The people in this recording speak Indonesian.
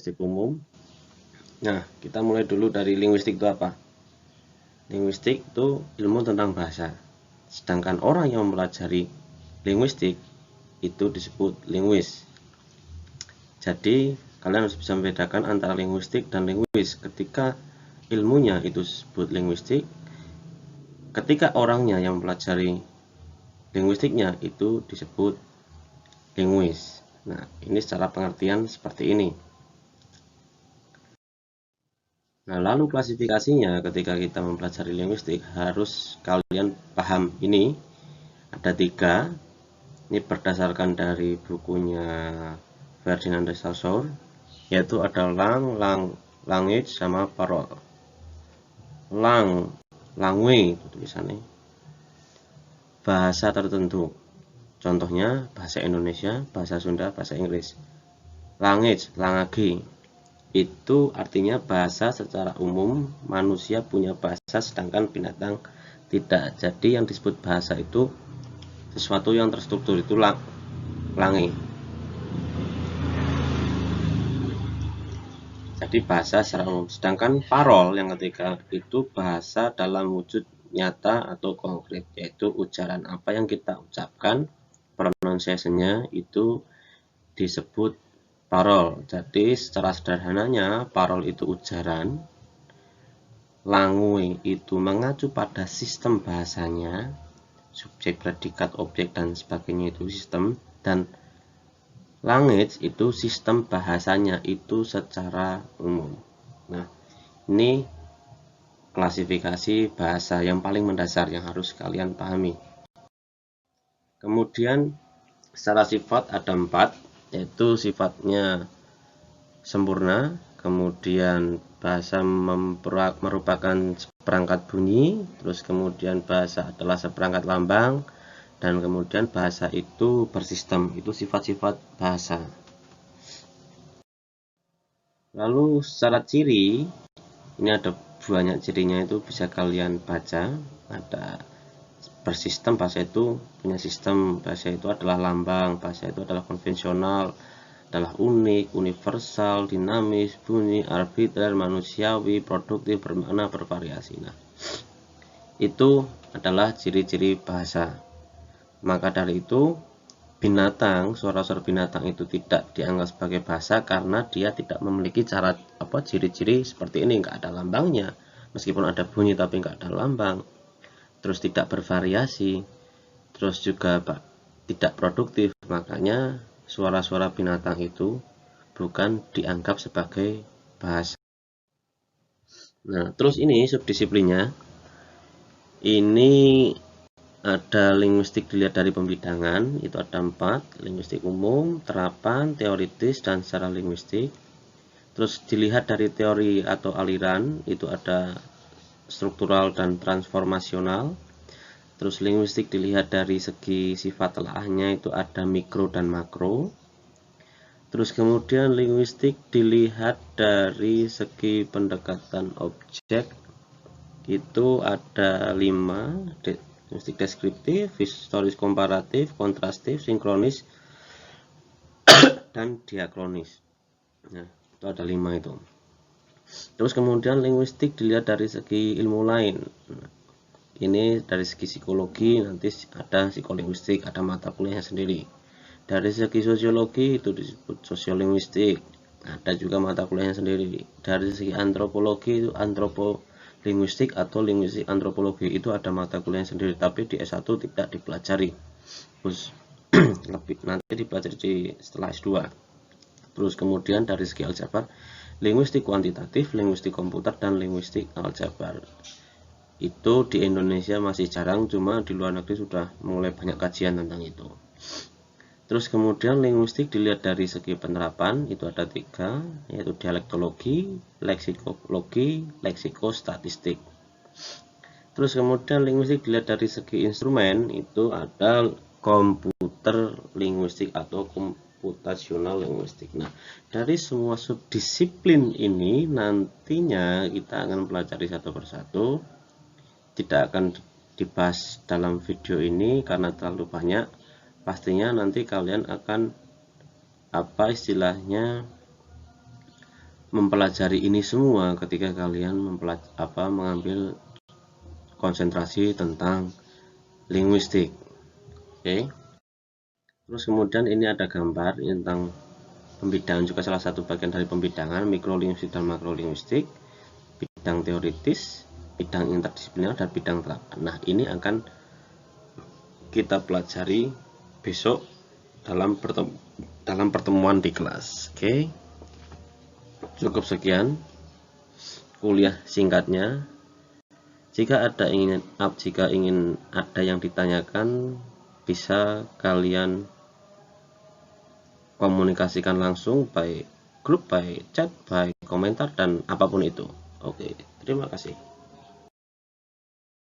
linguistik umum. Nah, kita mulai dulu dari linguistik itu apa? Linguistik itu ilmu tentang bahasa. Sedangkan orang yang mempelajari linguistik itu disebut linguis. Jadi, kalian harus bisa membedakan antara linguistik dan linguis. Ketika ilmunya itu disebut linguistik, ketika orangnya yang mempelajari linguistiknya itu disebut linguis. Nah, ini secara pengertian seperti ini. Nah, lalu klasifikasinya ketika kita mempelajari linguistik harus kalian paham ini. Ada 3. Ini berdasarkan dari bukunya Ferdinand de Saussure, yaitu ada language, sama parol. Langue itu tulisannya. Bahasa tertentu. Contohnya bahasa Indonesia, bahasa Sunda, bahasa Inggris. Language itu artinya bahasa secara umum, manusia punya bahasa sedangkan binatang tidak. Jadi yang disebut bahasa itu sesuatu yang terstruktur, itu lange. Jadi bahasa secara umum. Sedangkan parol yang ketiga itu bahasa dalam wujud nyata atau konkret, yaitu ujaran apa yang kita ucapkan, pronunciation-nya itu disebut parol. Jadi secara sederhananya parol itu ujaran, langue itu mengacu pada sistem bahasanya, subjek, predikat, objek dan sebagainya itu sistem, dan language itu sistem bahasanya itu secara umum. Nah, ini klasifikasi bahasa yang paling mendasar yang harus kalian pahami. Kemudian secara sifat ada 4, yaitu sifatnya sempurna, kemudian bahasa merupakan seperangkat bunyi, terus kemudian bahasa adalah seperangkat lambang, dan kemudian bahasa itu bersistem. Itu sifat-sifat bahasa. Lalu secara ciri, ini ada banyak cirinya, itu bisa kalian baca. Ada bersistem, bahasa itu punya sistem, bahasa itu adalah lambang, bahasa itu adalah konvensional, adalah unik, universal, dinamis, bunyi, arbiter, manusiawi, produktif, bermakna, bervariasi. Nah, itu adalah ciri-ciri bahasa. Maka dari itu binatang, suara-suara binatang itu tidak dianggap sebagai bahasa karena dia tidak memiliki ciri-ciri seperti ini, nggak ada lambangnya, meskipun ada bunyi tapi nggak ada lambang, terus tidak bervariasi, terus juga tidak produktif. Makanya suara-suara binatang itu bukan dianggap sebagai bahasa. Nah, terus ini subdisiplinnya, ini ada linguistik dilihat dari pembidangan, itu ada 4, linguistik umum, terapan, teoritis, dan secara linguistik. Terus dilihat dari teori atau aliran, itu ada struktural dan transformasional. Terus linguistik dilihat dari segi sifat telaahnya, itu ada mikro dan makro. Terus kemudian linguistik dilihat dari segi pendekatan objek, itu ada 5, linguistik deskriptif, historis komparatif, kontrastif, sinkronis, dan diakronis. Nah, itu ada 5 itu. Terus kemudian linguistik dilihat dari segi ilmu lain. Nah, ini dari segi psikologi, nanti ada psikolinguistik, ada mata kuliahnya sendiri. Dari segi sosiologi itu disebut sosiolinguistik, ada juga mata kuliahnya sendiri. Dari segi antropologi itu antropolinguistik atau linguistik antropologi, itu ada mata kuliahnya sendiri, tapi di S1 tidak dipelajari. Terus nanti dipelajari setelah S2. Terus kemudian dari segi aljabar, linguistik kuantitatif, linguistik komputer, dan linguistik aljabar. Itu di Indonesia masih jarang, cuma di luar negeri sudah mulai banyak kajian tentang itu. Terus kemudian linguistik dilihat dari segi penerapan, itu ada 3, yaitu dialektologi, leksikologi, leksikostatistik. Terus kemudian linguistik dilihat dari segi instrumen, itu ada komputer linguistik atau computational linguistik. Nah, dari semua subdisiplin ini nantinya kita akan pelajari satu persatu. Tidak akan dibahas dalam video ini karena terlalu banyak. Pastinya nanti kalian akan istilahnya mempelajari ini semua ketika kalian mengambil konsentrasi tentang linguistik. Oke. Terus kemudian ini ada gambar tentang pembidangan, juga salah satu bagian dari pembidangan, mikrolinguistik dan makrolinguistik, bidang teoritis, bidang interdisipliner, dan bidang terapan. Nah, ini akan kita pelajari besok dalam pertemuan di kelas. Oke. Cukup sekian kuliah singkatnya. Jika ingin ada yang ditanyakan, bisa kalian komunikasikan langsung by grup, by chat, by komentar, dan apapun itu. Oke, terima kasih.